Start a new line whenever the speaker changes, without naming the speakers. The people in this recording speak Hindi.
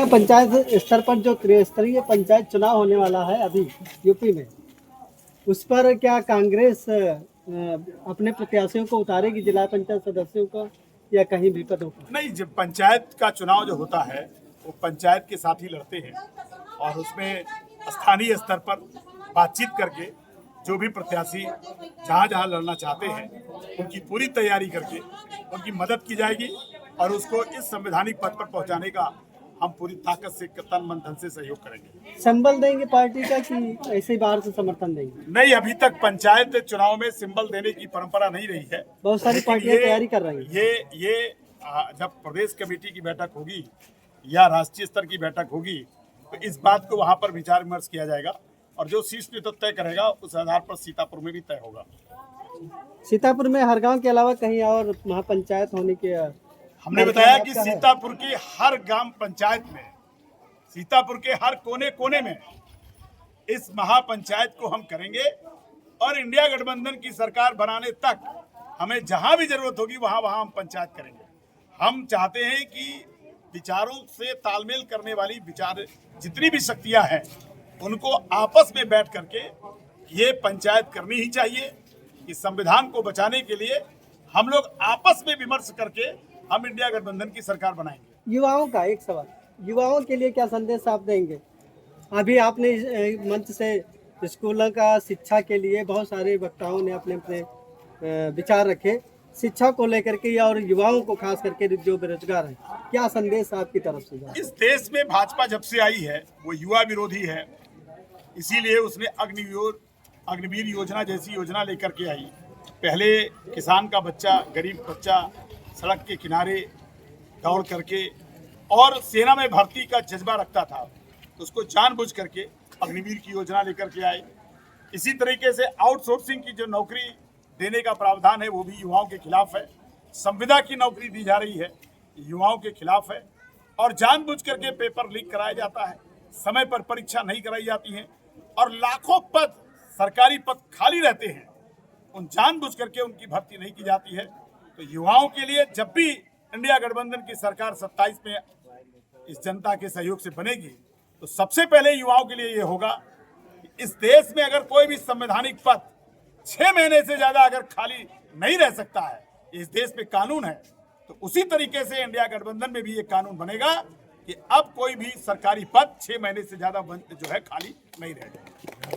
पंचायत स्तर पर जो त्रिस्तरीय पंचायत चुनाव होने वाला है अभी यूपी में, उस पर क्या कांग्रेस अपने प्रत्याशियों को उतारेगी, जिला पंचायत सदस्यों को, या कहीं भी पदों पर?
नहीं, जब पंचायत का चुनाव जो होता है वो पंचायत के साथ ही लड़ते हैं और उसमें स्थानीय स्तर पर बातचीत करके जो भी प्रत्याशी जहां जहां लड़ना चाहते हैं उनकी पूरी तैयारी करके उनकी मदद की जाएगी और उसको इस संवैधानिक पद पर पहुंचाने का हम पूरी ताकत से, तन मन धन से सहयोग करेंगे।
सिंबल देंगे पार्टी का कि ऐसे ही बाहर से समर्थन देंगे?
नहीं, अभी तक पंचायत चुनाव में सिंबल देने की परंपरा नहीं रही है।
बहुत सारी पार्टियां तैयारी कर रही हैं।
ये जब प्रदेश कमेटी की बैठक होगी या राष्ट्रीय स्तर की बैठक होगी तो इस बात को वहां पर विचार विमर्श किया जाएगा और जो शीर्ष नेतृत्व तय करेगा उस आधार पर सीतापुर में भी तय होगा।
सीतापुर में हर गांव के अलावा कहीं और महापंचायत होने के
हमने बताया कि सीतापुर की हर ग्राम पंचायत में, सीतापुर के हर कोने कोने में इस महापंचायत को हम करेंगे और इंडिया गठबंधन की सरकार बनाने तक हमें जहां भी जरूरत होगी वहां वहां हम पंचायत करेंगे। हम चाहते हैं कि विचारों से तालमेल करने वाली विचार जितनी भी शक्तियां हैं उनको आपस में बैठ करके ये पंचायत करनी ही चाहिए। इस संविधान को बचाने के लिए हम लोग आपस में विमर्श करके हम इंडिया गठबंधन की सरकार बनाएंगे।
युवाओं का एक सवाल, युवाओं के लिए क्या संदेश आप देंगे? अभी आपने मंच से स्कूलों का शिक्षा के लिए बहुत सारे वक्ताओं ने अपने अपने विचार रखे शिक्षा को लेकर के और युवाओं को खास करके जो बेरोजगार हैं, क्या संदेश आपकी तरफ से जाए?
इस देश में भाजपा जब से आई है वो युवा विरोधी है, इसीलिए उसने अग्निवीर योजना जैसी योजना लेकर के आई। पहले किसान का बच्चा, गरीब बच्चा सड़क के किनारे दौड़ करके और सेना में भर्ती का जज्बा रखता था तो उसको जानबूझ करके अग्निवीर की योजना लेकर के आए। इसी तरीके से आउटसोर्सिंग की जो नौकरी देने का प्रावधान है वो भी युवाओं के खिलाफ है। संविदा की नौकरी दी जा रही है, युवाओं के खिलाफ है और जानबूझ करके पेपर लीक कराया जाता है, समय पर परीक्षा नहीं कराई जाती है और लाखों पद, सरकारी पद खाली रहते हैं, उन जानबूझ करके उनकी भर्ती नहीं की जाती है। तो युवाओं के लिए जब भी इंडिया गठबंधन की सरकार 27 में इस जनता के सहयोग से बनेगी तो सबसे पहले युवाओं के लिए ये होगा कि इस देश में अगर कोई भी संवैधानिक पद 6 महीने से ज्यादा अगर खाली नहीं रह सकता है, इस देश में कानून है, तो उसी तरीके से इंडिया गठबंधन में भी ये कानून बनेगा कि अब कोई भी सरकारी पद 6 महीने से ज्यादा जो है खाली नहीं रहेगा।